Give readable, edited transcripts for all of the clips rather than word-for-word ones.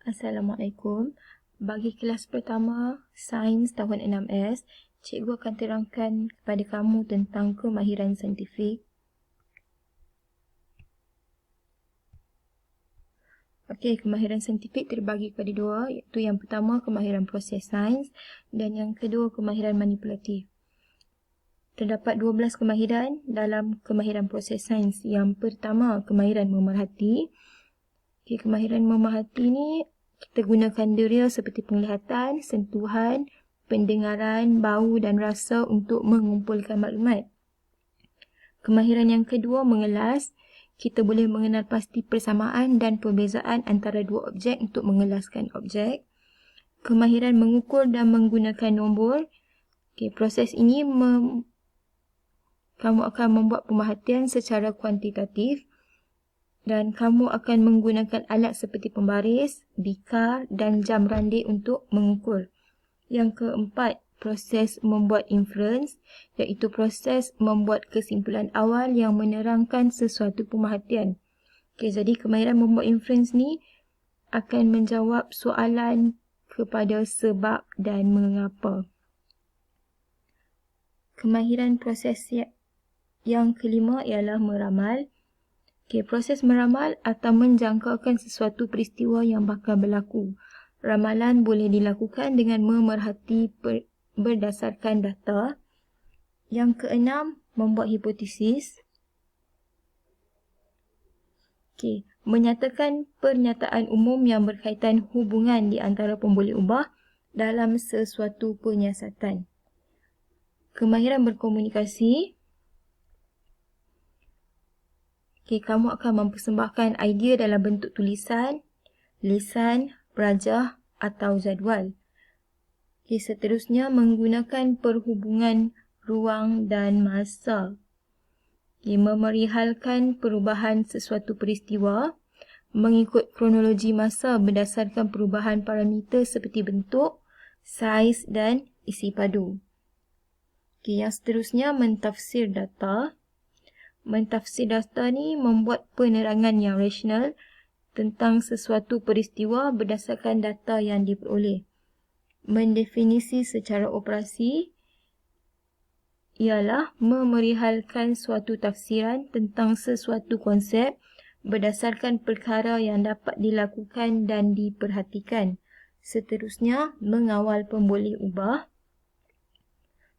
Assalamualaikum. Bagi kelas pertama Sains tahun 6S, cikgu akan terangkan kepada kamu tentang kemahiran saintifik. Okey, kemahiran saintifik terbagi kepada dua, iaitu yang pertama kemahiran proses sains dan yang kedua kemahiran manipulatif. Terdapat 12 kemahiran dalam kemahiran proses sains. Yang pertama, kemahiran memerhati. Okey, kemahiran memerhati ni kita gunakan deria seperti penglihatan, sentuhan, pendengaran, bau dan rasa untuk mengumpulkan maklumat. Kemahiran yang kedua, mengelas. Kita boleh mengenal pasti persamaan dan perbezaan antara dua objek untuk mengelaskan objek. Kemahiran mengukur dan menggunakan nombor. Okey, proses ini kamu akan membuat pemerhatian secara kuantitatif dan kamu akan menggunakan alat seperti pembaris, bikar dan jam randi untuk mengukur. Yang keempat, proses membuat inference, iaitu proses membuat kesimpulan awal yang menerangkan sesuatu pemerhatian. Okey, jadi kemahiran membuat inference ni akan menjawab soalan kepada sebab dan mengapa. Kemahiran proses yang kelima ialah meramal. Okey, proses meramal atau menjangkakan sesuatu peristiwa yang bakal berlaku. Ramalan boleh dilakukan dengan memerhati berdasarkan data. Yang keenam, membuat hipotesis. Okey, menyatakan pernyataan umum yang berkaitan hubungan di antara pemboleh ubah dalam sesuatu penyiasatan. Kemahiran berkomunikasi. Okey, kamu akan mempersembahkan idea dalam bentuk tulisan, lisan, rajah atau jadual. Okey, seterusnya menggunakan perhubungan ruang dan masa. Okey, memerihalkan perubahan sesuatu peristiwa mengikut kronologi masa berdasarkan perubahan parameter seperti bentuk, saiz dan isi padu. Okey, yang seterusnya mentafsir data. Mentafsir data ni membuat penerangan yang rasional tentang sesuatu peristiwa berdasarkan data yang diperoleh. Mendefinisi secara operasi ialah memerihalkan suatu tafsiran tentang sesuatu konsep berdasarkan perkara yang dapat dilakukan dan diperhatikan. Seterusnya, mengawal pemboleh ubah.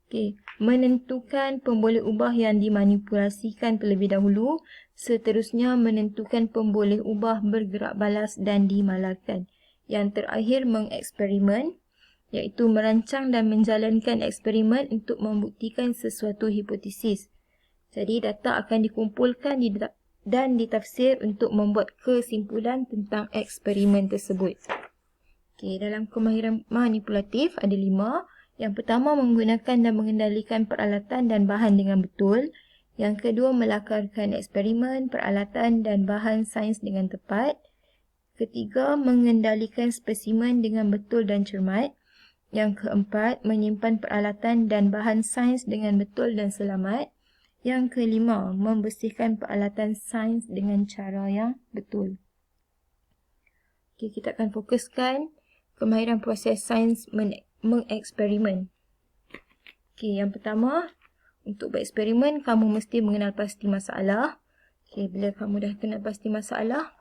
Okey, menentukan pemboleh ubah yang dimanipulasikan terlebih dahulu. Seterusnya, menentukan pemboleh ubah bergerak balas dan dimalarkan. Yang terakhir, mengeksperimen, iaitu merancang dan menjalankan eksperimen untuk membuktikan sesuatu hipotesis. Jadi, data akan dikumpulkan dan ditafsir untuk membuat kesimpulan tentang eksperimen tersebut. Okey, dalam kemahiran manipulatif ada 5. Yang pertama, menggunakan dan mengendalikan peralatan dan bahan dengan betul. Yang kedua, melakarkan eksperimen, peralatan dan bahan sains dengan tepat. Ketiga, mengendalikan spesimen dengan betul dan cermat. Yang keempat, menyimpan peralatan dan bahan sains dengan betul dan selamat. Yang kelima, membersihkan peralatan sains dengan cara yang betul. Okey, kita akan fokuskan kemahiran proses sains mengeksperimen. Okey, yang pertama, untuk bereksperimen, kamu mesti mengenal pasti masalah. Okey, bila kamu dah kenal pasti masalah,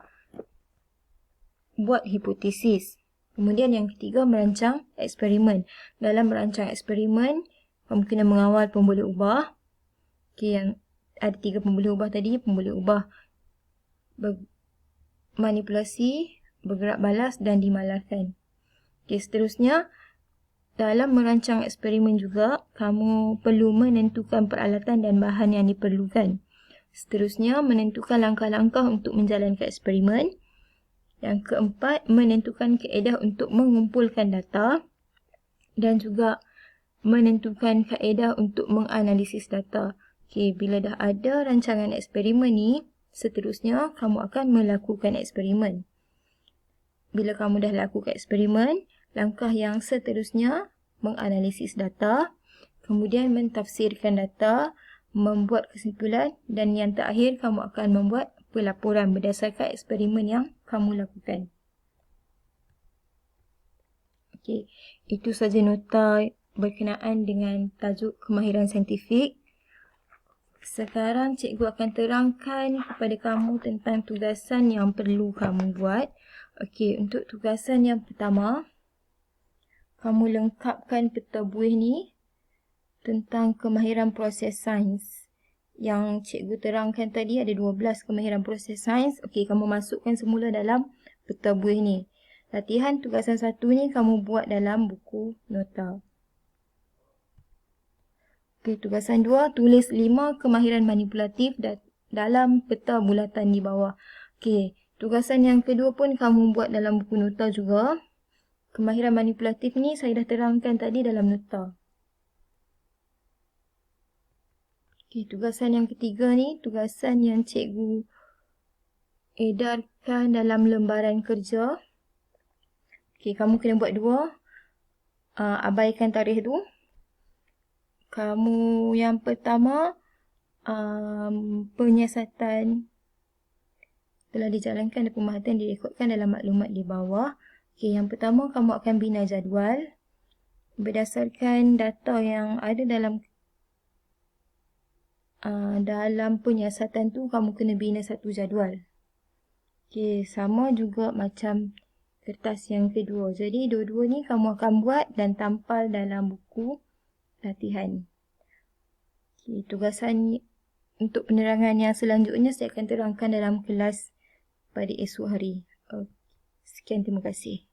buat hipotesis. Kemudian yang ketiga, merancang eksperimen. Dalam merancang eksperimen, kamu kena mengawal pemboleh ubah. Okey, yang ada 3 pemboleh ubah tadi, pemboleh ubah manipulasi, bergerak balas dan dimalarkan. Okey, seterusnya, dalam merancang eksperimen juga, kamu perlu menentukan peralatan dan bahan yang diperlukan. Seterusnya, menentukan langkah-langkah untuk menjalankan eksperimen. Yang keempat, menentukan kaedah untuk mengumpulkan data. Dan juga menentukan kaedah untuk menganalisis data. Okey, bila dah ada rancangan eksperimen ni, seterusnya kamu akan melakukan eksperimen. Bila kamu dah lakukan eksperimen, langkah yang seterusnya, menganalisis data, kemudian mentafsirkan data, membuat kesimpulan dan yang terakhir kamu akan membuat pelaporan berdasarkan eksperimen yang kamu lakukan. Okey, itu saja nota berkenaan dengan tajuk kemahiran saintifik. Sekarang cikgu akan terangkan kepada kamu tentang tugasan yang perlu kamu buat. Okey, untuk tugasan yang pertama, kamu lengkapkan peta buih ni tentang kemahiran proses sains. Yang cikgu terangkan tadi ada 12 kemahiran proses sains. Okey, kamu masukkan semula dalam peta buih ni. Latihan tugasan 1 ni kamu buat dalam buku nota. Okey, tugasan 2, tulis 5 kemahiran manipulatif dalam peta bulatan di bawah. Okey, tugasan yang kedua pun kamu buat dalam buku nota juga. Kemahiran manipulatif ni saya dah terangkan tadi dalam nota. Okey, tugasan yang ketiga ni, tugasan yang cikgu edarkan dalam lembaran kerja. Okey, kamu kena buat 2. Abaikan tarikh tu. Kamu yang pertama, penyiasatan telah dijalankan dan pemerhatian direkodkan dalam maklumat di bawah. Okey, yang pertama kamu akan bina jadual. Berdasarkan data yang ada dalam penyiasatan tu, kamu kena bina satu jadual. Okey, sama juga macam kertas yang kedua. Jadi, dua-dua ni kamu akan buat dan tampal dalam buku latihan. Okey, tugasan untuk penerangan yang selanjutnya saya akan terangkan dalam kelas pada esok hari. Sekian, terima kasih.